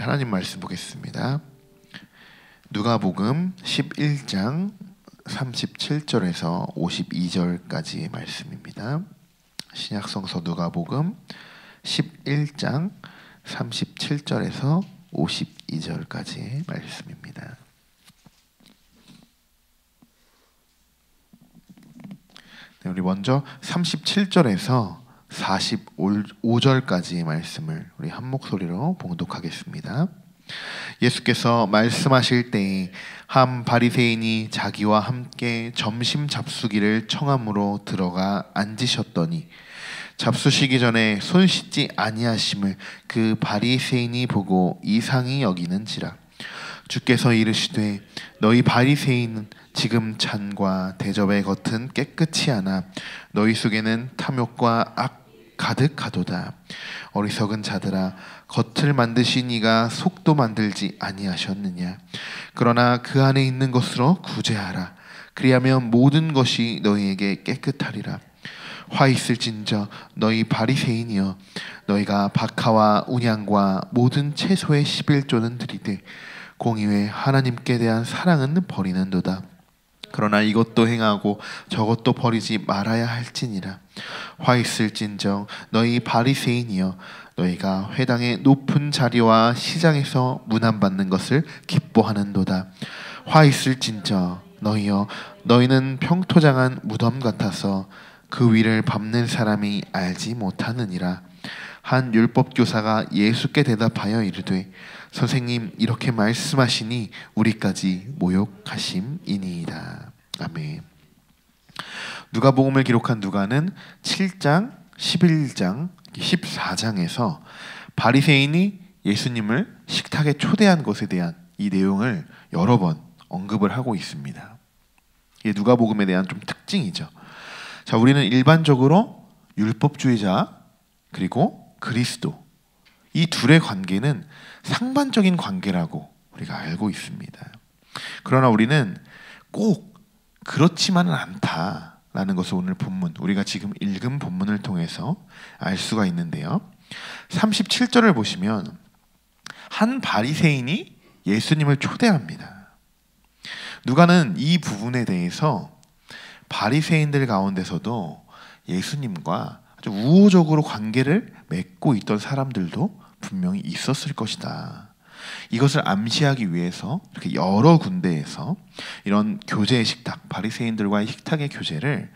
하나님 말씀 보겠습니다. 누가복음 11장 37절에서 52절까지의 말씀입니다. 신약성서 누가복음 11장 37절에서 52절까지의 말씀입니다. 네, 우리 먼저 37절에서 45절까지의 말씀을 우리 한 목소리로 봉독하겠습니다. 예수께서 말씀하실 때에 한 바리새인이 자기와 함께 점심 잡수기를 청함으로 들어가 앉으셨더니 잡수시기 전에 손 씻지 아니하심을 그 바리새인이 보고 이상히 여기는지라. 주께서 이르시되 너희 바리새인은 지금 잔과 대접의 겉은 깨끗이 하나 너희 속에는 탐욕과 악 가득하도다. 어리석은 자들아, 겉을 만드신 이가 속도 만들지 아니하셨느냐. 그러나 그 안에 있는 것으로 구제하라. 그리하면 모든 것이 너희에게 깨끗하리라. 화 있을진저 너희 바리새인이여, 너희가 박하와 운양과 모든 채소의 11조는 드리되 공의외 하나님께 대한 사랑은 버리는도다. 그러나 이것도 행하고 저것도 버리지 말아야 할지니라. 화 있을진정 너희 바리새인이여, 너희가 회당의 높은 자리와 시장에서 문안받는 것을 기뻐하는도다. 화 있을진저 너희여, 너희는 평토장한 무덤 같아서 그 위를 밟는 사람이 알지 못하느니라. 한 율법교사가 예수께 대답하여 이르되 선생님, 이렇게 말씀하시니 우리까지 모욕하심이니이다. 아멘. 누가복음을 기록한 누가는 7장, 11장, 14장에서 바리새인이 예수님을 식탁에 초대한 것에 대한 이 내용을 여러 번 언급을 하고 있습니다. 이게 누가복음에 대한 좀 특징이죠. 자, 우리는 일반적으로 율법주의자 그리고 그리스도, 이 둘의 관계는 상반적인 관계라고 우리가 알고 있습니다. 그러나 우리는 꼭 그렇지만은 않다라는 것을 오늘 본문, 우리가 지금 읽은 본문을 통해서 알 수가 있는데요. 37절을 보시면 한 바리새인이 예수님을 초대합니다. 누가는 이 부분에 대해서 바리새인들 가운데서도 예수님과 아주 우호적으로 관계를 맺고 있던 사람들도 분명히 있었을 것이다. 이것을 암시하기 위해서 이렇게 여러 군데에서 이런 교제의 식탁, 바리새인들과의 식탁의 교제를,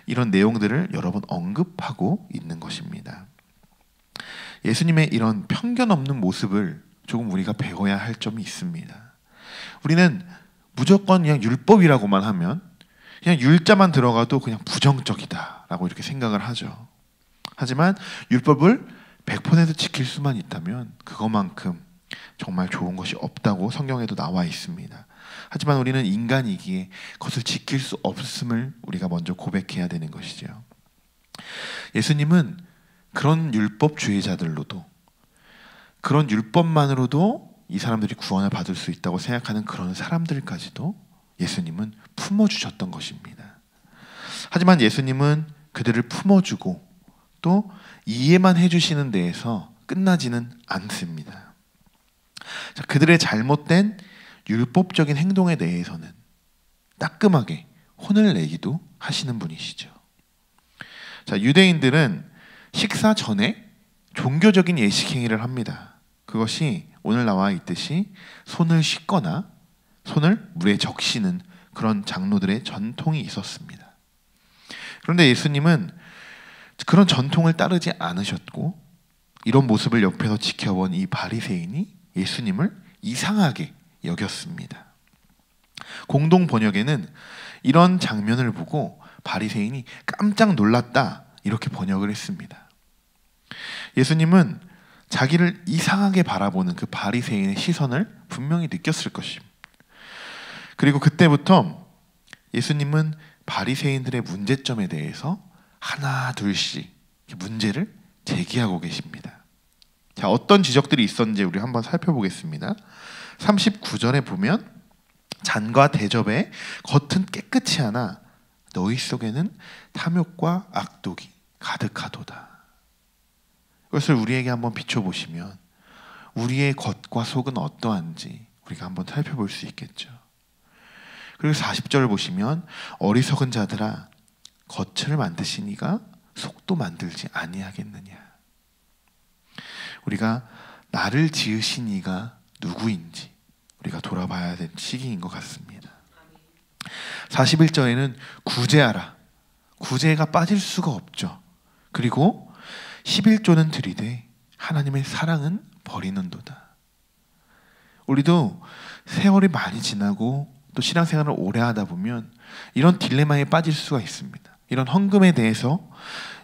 이런 내용들을 여러 번 언급하고 있는 것입니다. 예수님의 이런 편견 없는 모습을 조금 우리가 배워야 할 점이 있습니다. 우리는 무조건 그냥 율법이라고만 하면, 그냥 율자만 들어가도 그냥 부정적이다라고 이렇게 생각을 하죠. 하지만 율법을 100% 지킬 수만 있다면 그것만큼 정말 좋은 것이 없다고 성경에도 나와 있습니다. 하지만 우리는 인간이기에 그것을 지킬 수 없음을 우리가 먼저 고백해야 되는 것이죠. 예수님은 그런 율법주의자들로도, 그런 율법만으로도 이 사람들이 구원을 받을 수 있다고 생각하는 그런 사람들까지도 예수님은 품어주셨던 것입니다. 하지만 예수님은 그들을 품어주고 또 이해만 해주시는 데에서 끝나지는 않습니다. 자, 그들의 잘못된 율법적인 행동에 대해서는 따끔하게 혼을 내기도 하시는 분이시죠. 자, 유대인들은 식사 전에 종교적인 예식행위를 합니다. 그것이 오늘 나와 있듯이 손을 씻거나 손을 물에 적시는 그런 장로들의 전통이 있었습니다. 그런데 예수님은 그런 전통을 따르지 않으셨고, 이런 모습을 옆에서 지켜본 이 바리새인이 예수님을 이상하게 여겼습니다. 공동 번역에는 이런 장면을 보고 바리새인이 깜짝 놀랐다, 이렇게 번역을 했습니다. 예수님은 자기를 이상하게 바라보는 그 바리새인의 시선을 분명히 느꼈을 것입니다. 그리고 그때부터 예수님은 바리새인들의 문제점에 대해서 하나 둘씩 문제를 제기하고 계십니다. 자, 어떤 지적들이 있었는지 우리 한번 살펴보겠습니다. 39절에 보면 잔과 대접의 겉은 깨끗이 하나 너희 속에는 탐욕과 악독이 가득하도다. 그것을 우리에게 한번 비춰보시면 우리의 겉과 속은 어떠한지 우리가 한번 살펴볼 수 있겠죠. 그리고 40절을 보시면 어리석은 자들아 겉을 만드시니가 속도 만들지 아니하겠느냐. 우리가 나를 지으신 이가 누구인지 우리가 돌아봐야 될 시기인 것 같습니다. 41절에는 구제하라. 구제가 빠질 수가 없죠. 그리고 11조는 들이되 하나님의 사랑은 버리는도다. 우리도 세월이 많이 지나고 또 신앙생활을 오래 하다 보면 이런 딜레마에 빠질 수가 있습니다. 이런 헌금에 대해서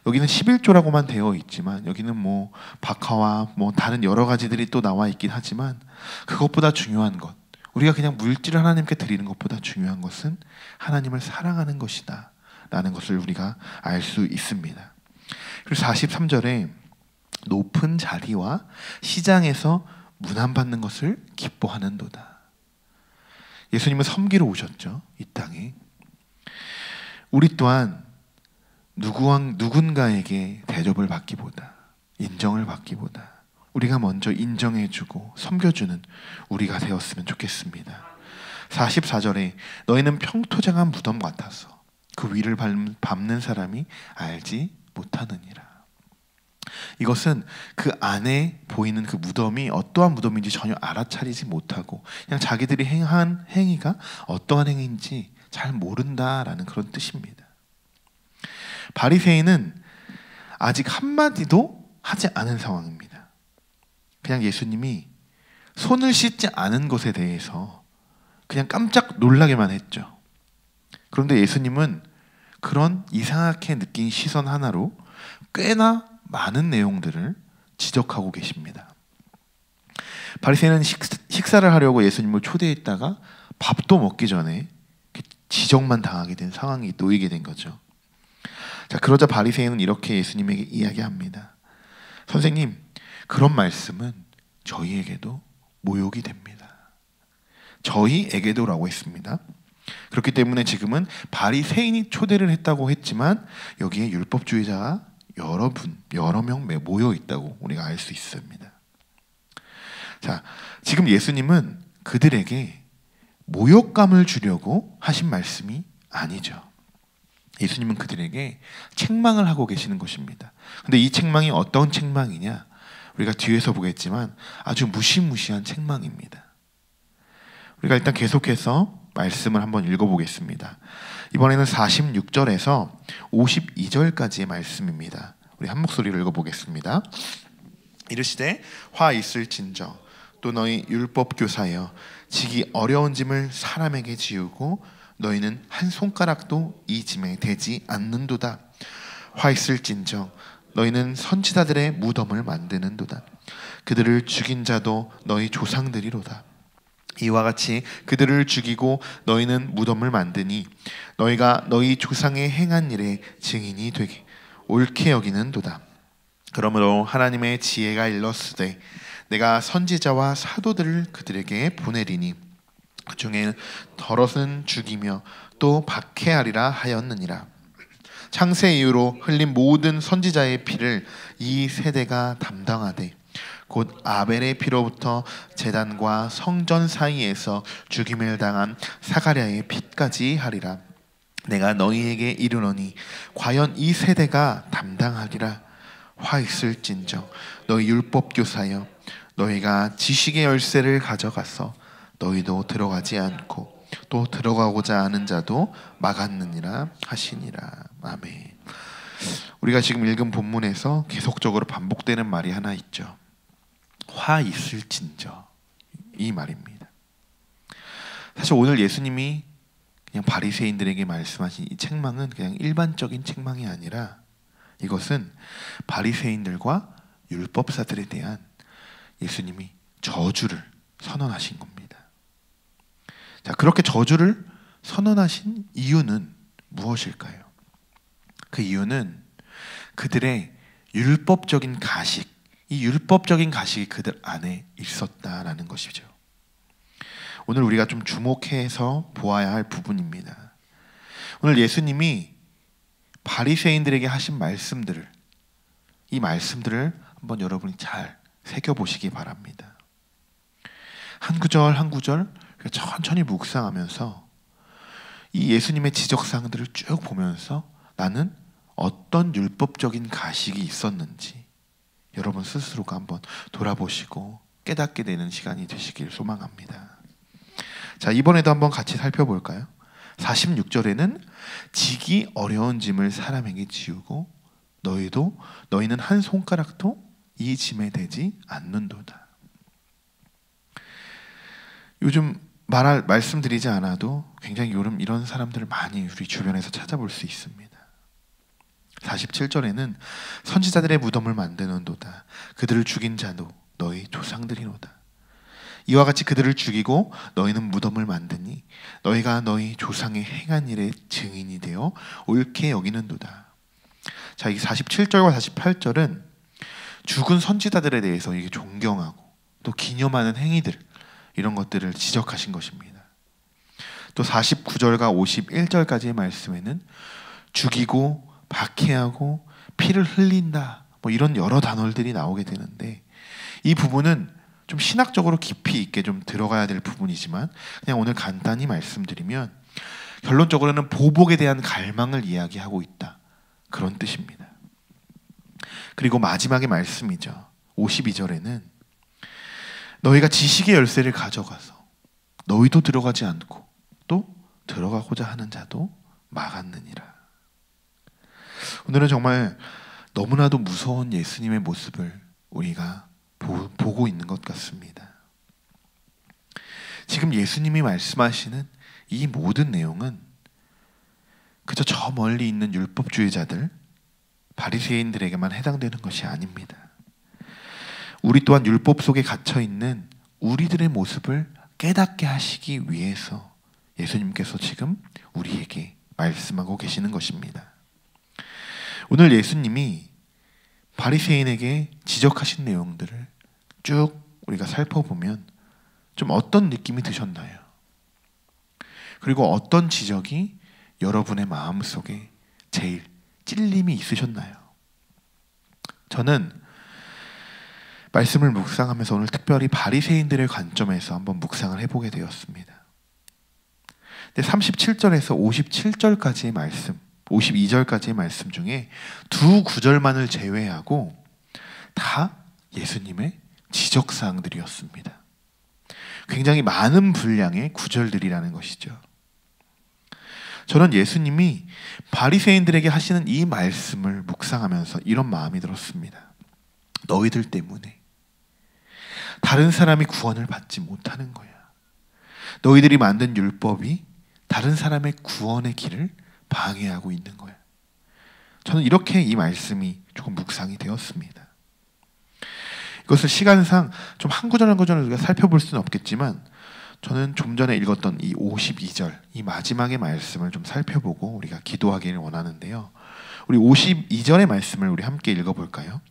여기는 11조라고만 되어 있지만 여기는 뭐 박하와 뭐 다른 여러 가지들이 또 나와 있긴 하지만 그것보다 중요한 것, 우리가 그냥 물질을 하나님께 드리는 것보다 중요한 것은 하나님을 사랑하는 것이다 라는 것을 우리가 알 수 있습니다. 그리고 43절에 높은 자리와 시장에서 문안받는 것을 기뻐하는도다. 예수님은 섬기러 오셨죠. 이 땅에. 우리 또한 누군가에게 대접을 받기보다, 인정을 받기보다 우리가 먼저 인정해주고 섬겨주는 우리가 되었으면 좋겠습니다. 44절에 너희는 평토장한 무덤 같아서 그 위를 밟는 사람이 알지 못하느니라. 이것은 그 안에 보이는 그 무덤이 어떠한 무덤인지 전혀 알아차리지 못하고 그냥 자기들이 행한 행위가 어떠한 행위인지 잘 모른다라는 그런 뜻입니다. 바리새인은 아직 한마디도 하지 않은 상황입니다. 그냥 예수님이 손을 씻지 않은 것에 대해서 그냥 깜짝 놀라게만 했죠. 그런데 예수님은 그런 이상하게 느낀 시선 하나로 꽤나 많은 내용들을 지적하고 계십니다. 바리새인은 식사를 하려고 예수님을 초대했다가 밥도 먹기 전에 지적만 당하게 된 상황이 놓이게 된 거죠. 자, 그러자 바리새인은 이렇게 예수님에게 이야기합니다. 선생님, 그런 말씀은 저희에게도 모욕이 됩니다. 저희에게도라고 했습니다. 그렇기 때문에 지금은 바리새인이 초대를 했다고 했지만 여기에 율법주의자가 여러 명 모여 있다고 우리가 알 수 있습니다. 자, 지금 예수님은 그들에게 모욕감을 주려고 하신 말씀이 아니죠. 예수님은 그들에게 책망을 하고 계시는 것입니다. 근데 이 책망이 어떤 책망이냐? 우리가 뒤에서 보겠지만 아주 무시무시한 책망입니다. 우리가 일단 계속해서 말씀을 한번 읽어보겠습니다. 이번에는 46절에서 52절까지의 말씀입니다. 우리 한 목소리로 읽어보겠습니다. 이르시되 화 있을진저 또 너희 율법 교사여 지기 어려운 짐을 사람에게 지우고 너희는 한 손가락도 이 짐에 대지 않는도다. 화 있을진저 너희는 선지자들의 무덤을 만드는도다. 그들을 죽인 자도 너희 조상들이로다. 이와 같이 그들을 죽이고 너희는 무덤을 만드니 너희가 너희 조상의 행한 일의 증인이 되게 옳게 여기는도다. 그러므로 하나님의 지혜가 일렀으되 내가 선지자와 사도들을 그들에게 보내리니 그 중에 더럿은 죽이며 또 박해하리라 하였느니라. 창세 이후로 흘린 모든 선지자의 피를 이 세대가 담당하되 곧 아벨의 피로부터 제단과 성전 사이에서 죽임을 당한 사가랴의 피까지 하리라. 내가 너희에게 이르노니 과연 이 세대가 담당하리라. 화 있을진저 너희 율법 교사여 너희가 지식의 열쇠를 가져가서 너희도 들어가지 않고 또 들어가고자 하는 자도 막았느니라 하시니라. 아멘. 우리가 지금 읽은 본문에서 계속적으로 반복되는 말이 하나 있죠. 화 있을진저, 이 말입니다. 사실 오늘 예수님이 그냥 바리새인들에게 말씀하신 이 책망은 그냥 일반적인 책망이 아니라 이것은 바리새인들과 율법사들에 대한 예수님이 저주를 선언하신 겁니다. 자, 그렇게 저주를 선언하신 이유는 무엇일까요? 그 이유는 그들의 율법적인 가식, 이 율법적인 가식이 그들 안에 있었다라는 것이죠. 오늘 우리가 좀 주목해서 보아야 할 부분입니다. 오늘 예수님이 바리새인들에게 하신 말씀들을, 이 말씀들을 한번 여러분이 잘 새겨보시기 바랍니다. 한 구절 한 구절 천천히 묵상하면서 이 예수님의 지적사항들을 쭉 보면서 나는 어떤 율법적인 가식이 있었는지 여러분 스스로가 한번 돌아보시고 깨닫게 되는 시간이 되시길 소망합니다. 자, 이번에도 한번 같이 살펴볼까요? 46절에는 지기 어려운 짐을 사람에게 지우고 너희는 한 손가락도 이 짐에 대지 않는도다. 요즘 말씀드리지 않아도 굉장히 요즘 이런 사람들을 많이 우리 주변에서 찾아볼 수 있습니다. 47절에는 선지자들의 무덤을 만드는도다. 그들을 죽인 자도 너희 조상들이로다. 이와 같이 그들을 죽이고 너희는 무덤을 만드니 너희가 너희 조상의 행한 일의 증인이 되어 옳게 여기는도다. 자, 이 47절과 48절은 죽은 선지자들에 대해서 이게 존경하고 또 기념하는 행위들, 이런 것들을 지적하신 것입니다. 또 49절과 51절까지의 말씀에는 죽이고 박해하고 피를 흘린다, 뭐 이런 여러 단어들이 나오게 되는데, 이 부분은 좀 신학적으로 깊이 있게 좀 들어가야 될 부분이지만 그냥 오늘 간단히 말씀드리면 결론적으로는 보복에 대한 갈망을 이야기하고 있다, 그런 뜻입니다. 그리고 마지막의 말씀이죠. 52절에는 너희가 지식의 열쇠를 가져가서 너희도 들어가지 않고 또 들어가고자 하는 자도 막았느니라. 오늘은 정말 너무나도 무서운 예수님의 모습을 우리가 보고 있는 것 같습니다. 지금 예수님이 말씀하시는 이 모든 내용은 그저 저 멀리 있는 율법주의자들, 바리새인들에게만 해당되는 것이 아닙니다. 우리 또한 율법 속에 갇혀있는 우리들의 모습을 깨닫게 하시기 위해서 예수님께서 지금 우리에게 말씀하고 계시는 것입니다. 오늘 예수님이 바리새인에게 지적하신 내용들을 쭉 우리가 살펴보면 좀 어떤 느낌이 드셨나요? 그리고 어떤 지적이 여러분의 마음속에 제일 찔림이 있으셨나요? 저는 말씀을 묵상하면서 오늘 특별히 바리새인들의 관점에서 한번 묵상을 해보게 되었습니다. 근데 37절에서 57절까지의 말씀, 52절까지의 말씀 중에 두 구절만을 제외하고 다 예수님의 지적사항들이었습니다. 굉장히 많은 분량의 구절들이라는 것이죠. 저는 예수님이 바리새인들에게 하시는 이 말씀을 묵상하면서 이런 마음이 들었습니다. 너희들 때문에 다른 사람이 구원을 받지 못하는 거야. 너희들이 만든 율법이 다른 사람의 구원의 길을 방해하고 있는 거야. 저는 이렇게 이 말씀이 조금 묵상이 되었습니다. 이것을 시간상 좀 한 구절 한 구절을 우리가 살펴볼 수는 없겠지만 저는 좀 전에 읽었던 이 52절, 이 마지막의 말씀을 좀 살펴보고 우리가 기도하기를 원하는데요. 우리 52절의 말씀을 우리 함께 읽어볼까요?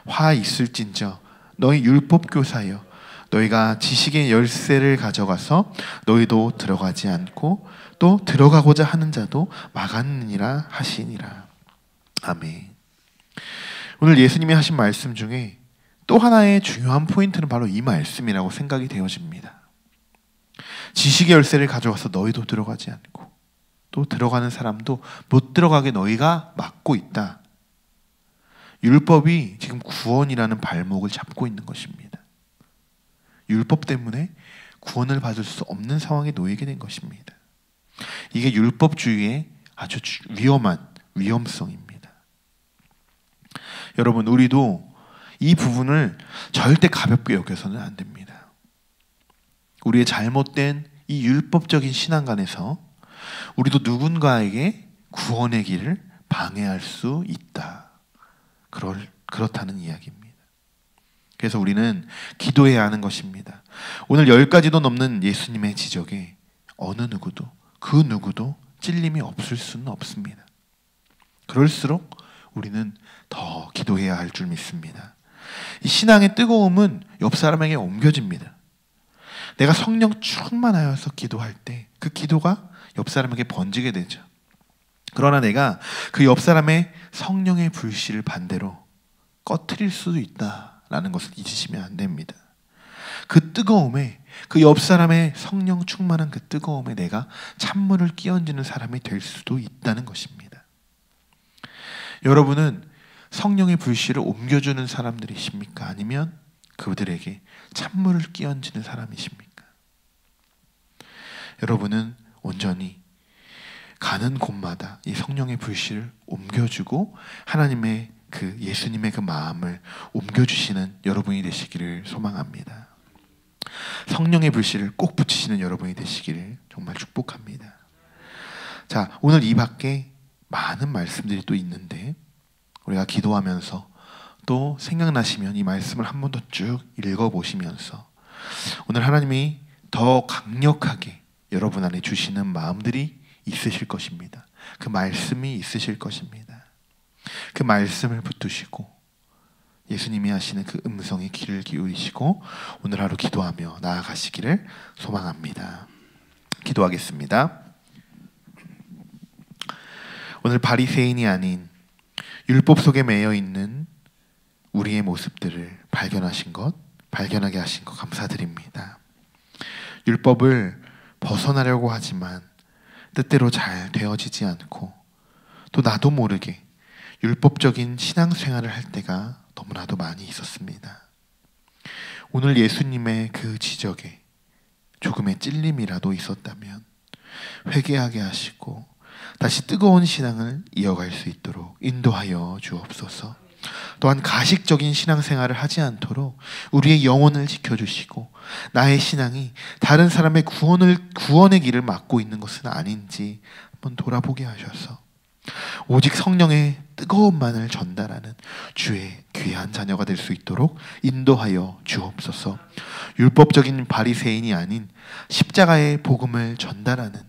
화 있을진저 너희 율법교사여, 너희가 지식의 열쇠를 가져가서 너희도 들어가지 않고 또 들어가고자 하는 자도 막았느니라 하시니라. 아멘. 오늘 예수님이 하신 말씀 중에 또 하나의 중요한 포인트는 바로 이 말씀이라고 생각이 되어집니다. 지식의 열쇠를 가져가서 너희도 들어가지 않고 또 들어가는 사람도 못 들어가게 너희가 막고 있다. 율법이 지금 구원이라는 발목을 잡고 있는 것입니다. 율법 때문에 구원을 받을 수 없는 상황에 놓이게 된 것입니다. 이게 율법주의의 아주 위험한 위험성입니다. 여러분, 우리도 이 부분을 절대 가볍게 여겨서는 안 됩니다. 우리의 잘못된 이 율법적인 신앙관에서 우리도 누군가에게 구원의 길을 방해할 수 있다. 그렇다는 이야기입니다. 그래서 우리는 기도해야 하는 것입니다. 오늘 10가지도 넘는 예수님의 지적에 어느 누구도, 그 누구도 찔림이 없을 수는 없습니다. 그럴수록 우리는 더 기도해야 할 줄 믿습니다. 이 신앙의 뜨거움은 옆 사람에게 옮겨집니다. 내가 성령 충만하여서 기도할 때 그 기도가 옆 사람에게 번지게 되죠. 그러나 내가 그 옆 사람의 성령의 불씨를 반대로 꺼트릴 수도 있다라는 것을 잊으시면 안 됩니다. 그 뜨거움에, 그 옆 사람의 성령 충만한 그 뜨거움에 내가 찬물을 끼얹는 사람이 될 수도 있다는 것입니다. 여러분은 성령의 불씨를 옮겨주는 사람들이십니까? 아니면 그들에게 찬물을 끼얹는 사람이십니까? 여러분은 온전히 가는 곳마다 이 성령의 불씨를 옮겨주고 하나님의 그 예수님의 그 마음을 옮겨주시는 여러분이 되시기를 소망합니다. 성령의 불씨를 꼭 붙이시는 여러분이 되시기를 정말 축복합니다. 자, 오늘 이 밖에 많은 말씀들이 또 있는데 우리가 기도하면서 또 생각나시면 이 말씀을 한 번 더 쭉 읽어보시면서 오늘 하나님이 더 강력하게 여러분 안에 주시는 마음들이 있으실 것입니다. 그 말씀이 있으실 것입니다. 그 말씀을 붙드시고 예수님이 하시는 그 음성에 귀를 기울이시고 오늘 하루 기도하며 나아가시기를 소망합니다. 기도하겠습니다. 오늘 바리새인이 아닌 율법 속에 매여 있는 우리의 모습들을 발견하게 하신 것 감사드립니다. 율법을 벗어나려고 하지만 뜻대로 잘 되어지지 않고 또 나도 모르게 율법적인 신앙생활을 할 때가 너무나도 많이 있었습니다. 오늘 예수님의 그 지적에 조금의 찔림이라도 있었다면 회개하게 하시고 다시 뜨거운 신앙을 이어갈 수 있도록 인도하여 주옵소서. 또한 가식적인 신앙생활을 하지 않도록 우리의 영혼을 지켜주시고 나의 신앙이 다른 사람의 구원의 길을 막고 있는 것은 아닌지 한번 돌아보게 하셔서 오직 성령의 뜨거움만을 전달하는 주의 귀한 자녀가 될 수 있도록 인도하여 주옵소서. 율법적인 바리새인이 아닌 십자가의 복음을 전달하는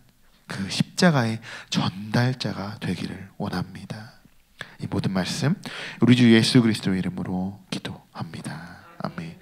그 십자가의 전달자가 되기를 원합니다. 이 모든 말씀 우리 주 예수 그리스도의 이름으로 기도합니다. 아멘.